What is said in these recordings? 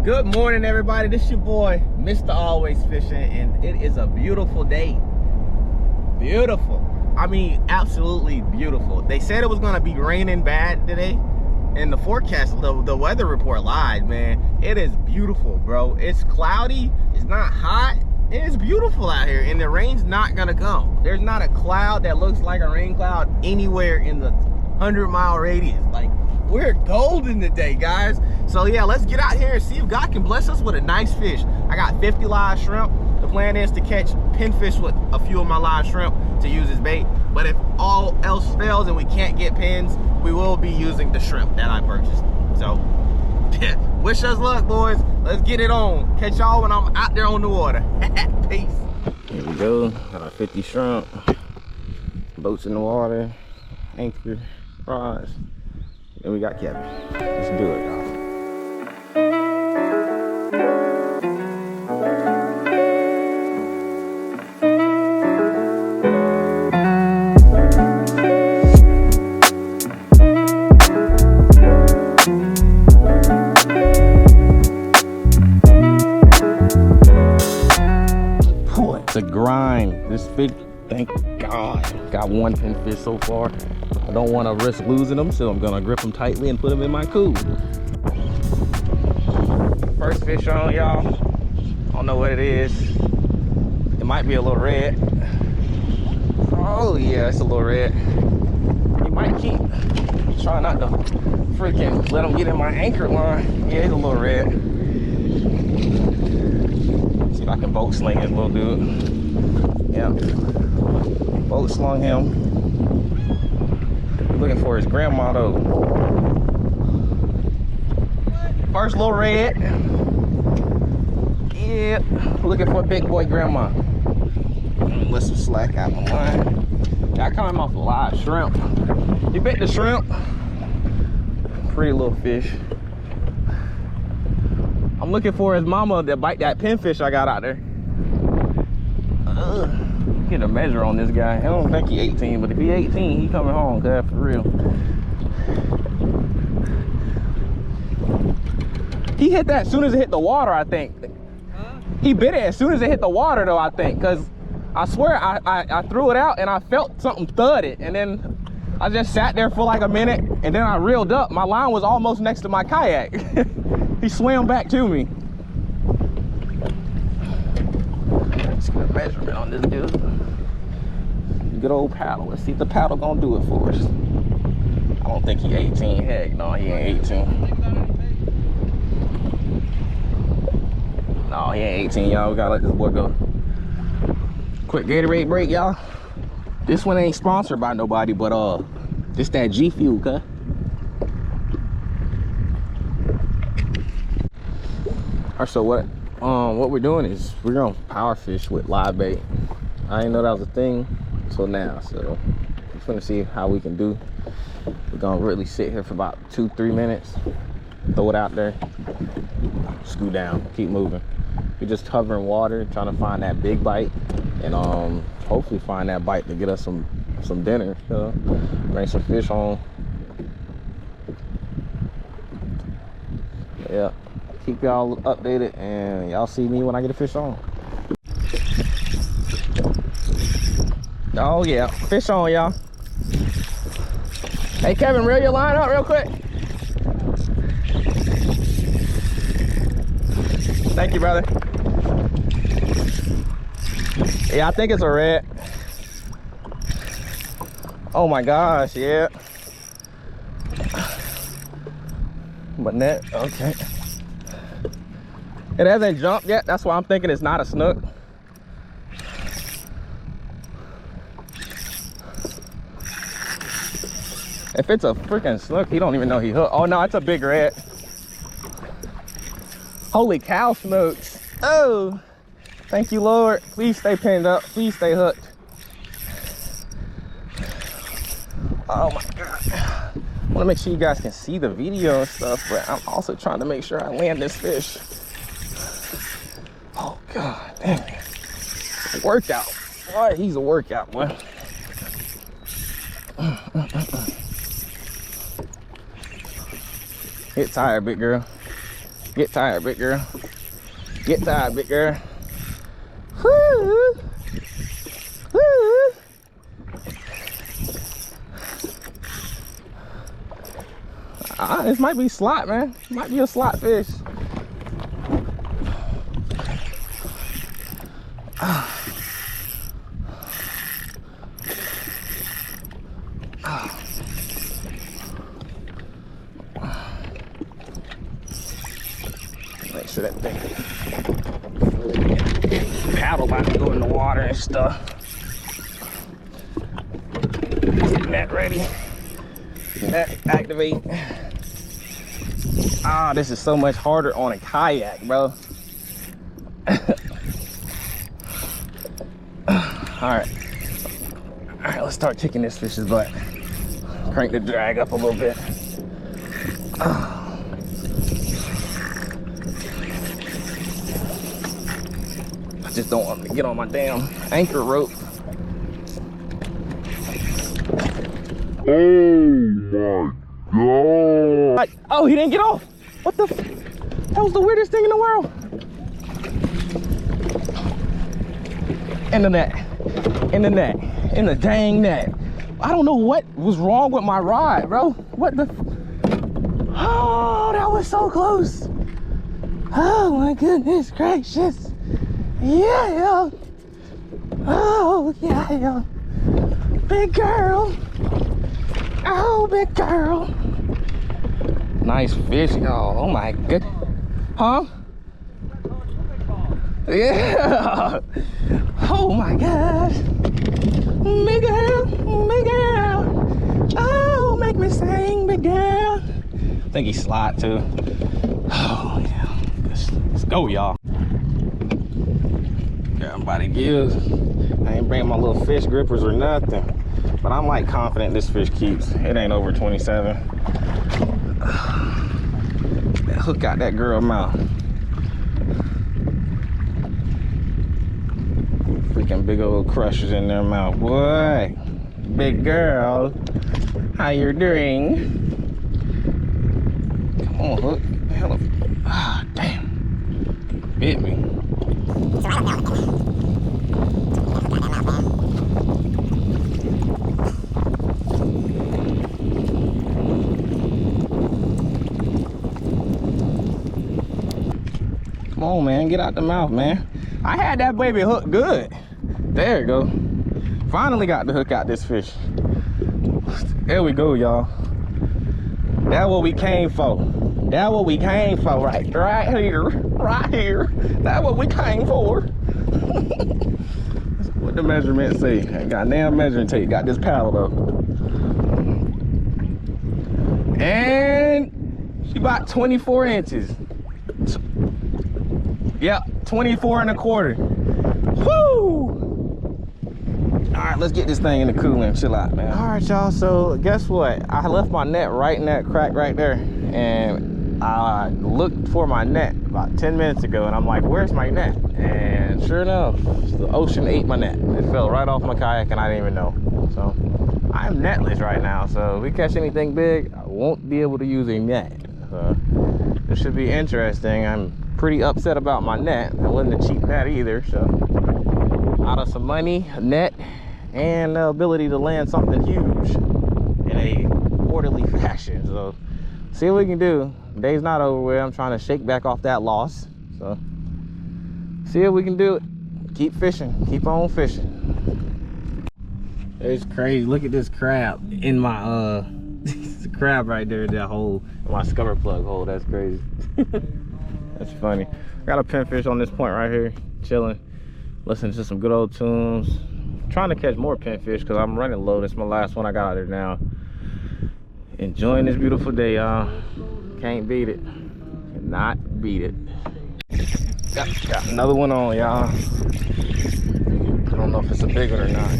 Good morning, everybody. This is your boy, Mr.AlwaysFishing, and it is a beautiful day. Beautiful. I mean, absolutely beautiful. They said it was gonna be raining bad today, and the forecast, the weather report lied, man. It is beautiful, bro. It's cloudy, it's not hot, and it's beautiful out here, and the rain's not gonna come. There's not a cloud that looks like a rain cloud anywhere in the 100-mile radius. Like, we're golden today, guys. So yeah, let's get out here and see if God can bless us with a nice fish. I got 50 live shrimp. The plan is to catch pinfish with a few of my live shrimp to use as bait. But if all else fails and we can't get pins, we will be using the shrimp that I purchased. So wish us luck, boys. Let's get it on. Catch y'all when I'm out there on the water. Peace. Here we go. Got our 50 shrimp. Boats in the water. Anchor, rods. And we got Kevin. Let's do it, y'all. Boy, it's a grind. This fish, thank God, got one pinfish so far. I don't want to risk losing them, so I'm gonna grip them tightly and put them in my cool. First fish on, y'all. I don't know what it is. It might be a little red. Oh yeah, it's a little red. You might keep trying not to freaking let them get in my anchor line. Yeah, it's a little red. See if I can boat sling it, little dude. Yeah, boat slung him. Looking for his grandma though. First little red. Yeah, looking for big boy grandma. Let some slack out my line. Got coming off a live shrimp. You bit the shrimp. Pretty little fish. I'm looking for his mama to bite that pinfish I got out there. Get a measure on this guy. I don't think he 18, but if he 18, he coming home, cuz, for real. He hit that as soon as it hit the water, I think. Huh? He bit it as soon as it hit the water, though, I think, because I swear I threw it out and I felt something thud it, and then I just sat there for like a minute, and then I reeled up. My line was almost next to my kayak. He swam back to me. Let's get a measurement on this dude. Good old paddle. Let's see if the paddle gonna do it for us. I don't think he 18. Heck no, he ain't 18. No, he ain't 18, y'all. We gotta let this boy go. Quick Gatorade break, y'all. This one ain't sponsored by nobody, but this that G Fuel, cuz. Alright, so what we're doing is we're gonna power fish with live bait. I didn't know that was a thing till now, so I'm just gonna see how we can do. We're gonna really sit here for about 2-3 minutes, throw it out there, scoot down, keep moving. We're just hovering water, trying to find that big bite, and hopefully find that bite to get us some dinner, you know? Bring some fish home. Yeah, keep y'all updated, and y'all see me when I get a fish on. Oh yeah, fish on, y'all. Hey Kevin, reel your line up real quick. Thank you, brother. Yeah, I think it's a red. Oh my gosh, yeah. But net, okay. It hasn't jumped yet, that's why I'm thinking it's not a snook. If it's a freaking snook, he don't even know he hooked. Oh no, it's a big red. Holy cow smokes. Oh, thank you, Lord. Please stay pinned up. Please stay hooked. Oh my God. I want to make sure you guys can see the video and stuff, but I'm also trying to make sure I land this fish. Oh God, damn it. Workout. Boy, he's a workout, boy. Get tired, big girl. Get tired, big girl. Get tired, big girl. Woo! Woo! This might be slot, man. Might be a slot fish. Make sure that thing paddle about to go in the water and stuff. Get that ready. That activate. Ah, this is so much harder on a kayak, bro. Alright, let's start kicking this fish's butt. Crank the drag up a little bit. I just don't want to get on my damn anchor rope. Oh my god! Oh, he didn't get off. What the? That was the weirdest thing in the world. In the net. In the net. In the dang net. I don't know what was wrong with my rod, bro. What the? Oh, that was so close. Oh my goodness gracious. Yeah. Oh, yeah. Big girl. Oh, big girl. Nice fish, y'all. Oh my good. Huh? Yeah. Oh my gosh. Big girl, big girl. Oh, make me sing, big girl. I think he's slot too. Oh yeah. Let's go, y'all. Everybody gives. I ain't bringing my little fish grippers or nothing. But I'm like confident this fish keeps. It ain't over 27. That hook got that girl mouth. Freaking big old crushers in their mouth. Boy, big girl, how you doing? Come on, hook. Hell of, ah, damn. Bit me. Come on, man, get out the mouth, man. I had that baby hook good. There you go. Finally got the hook out this fish. There we go, y'all. That's what we came for. That's what we came for, right here. That's what we came for. What the measurement say? I got damn measuring tape. Got this paddle though. And she about 24 inches. Yep, 24 and a quarter. Woo! All right, let's get this thing in the cooler and chill out, man. All right, y'all, so guess what? I left my net right in that crack right there, and I looked for my net about 10 minutes ago, and I'm like, where's my net? And sure enough, the ocean ate my net. It fell right off my kayak, and I didn't even know. So I'm netless right now, so if we catch anything big, I won't be able to use a net. So this should be interesting. I'm pretty upset about my net. It wasn't a cheap net either, so out of some money, a net, and the ability to land something huge in a orderly fashion. So see what we can do. The day's not over with. I'm trying to shake back off that loss, so see if we can do it. Keep fishing, keep on fishing. It's crazy. Look at this crab in my the crab right there, that hole, my scupper plug hole. That's crazy. That's funny. Got a pinfish on this point right here, chilling, listening to some good old tunes. Trying to catch more pinfish because I'm running low. This is my last one I got out there now. Enjoying this beautiful day, y'all. Can't beat it. Cannot beat it. Got another one on, y'all. I don't know if it's a big one or not.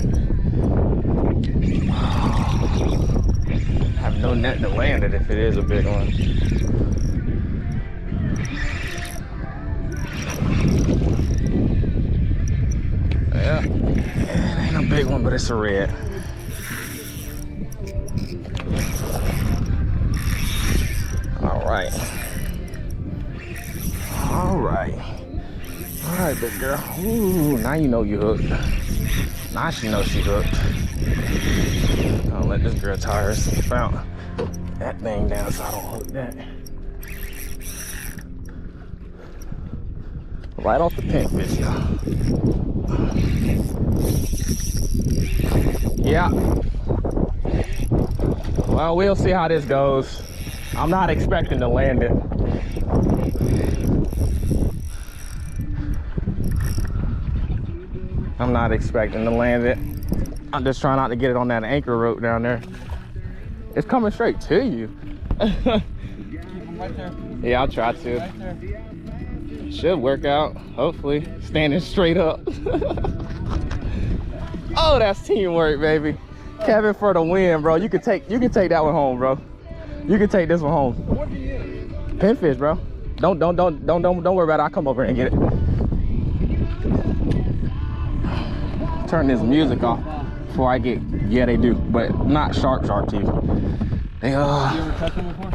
I have no net to land it if it is a big one. Yeah, it ain't a big one, but it's a red. All right. All right, big girl. Ooh, now you know you hooked. Now she knows she hooked. I'll let this girl tie her found that thing down so I don't hook that. Right off the pinfish, y'all. Yeah. Well, we'll see how this goes. I'm not expecting to land it. I'm not expecting to land it. I'm just trying not to get it on that anchor rope down there. It's coming straight to you. Keep them right there. Yeah, I'll try to. Right there. Should work out, hopefully. Standing straight up. Oh, that's teamwork, baby. Kevin for the win, bro. You can take that one home, bro. You can take this one home. What do you use? Pinfish, bro. Don't worry about it. I'll come over and get it. Turn this music off before I get, yeah, they do, but not sharp teeth. They You ever touched them before?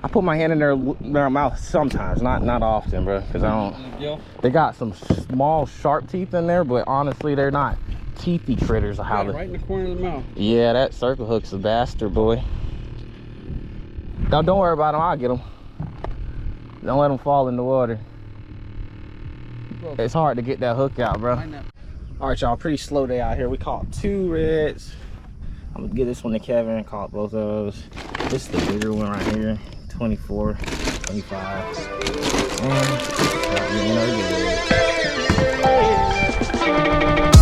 I put my hand in their mouth sometimes, not often, bro, because I don't. Gill? They got some small sharp teeth in there, but honestly, they're not teethy critters. How Yeah, right in the corner of the mouth. Yeah, that circle hook's a bastard, boy. Don't worry about them. I'll get them. Don't let them fall in the water. It's hard to get that hook out, bro. All right, y'all, pretty slow day out here. We caught 2 reds. I'm gonna give this one to Kevin. Caught both of those. This is the bigger one right here, 24, 25. And got me another good red.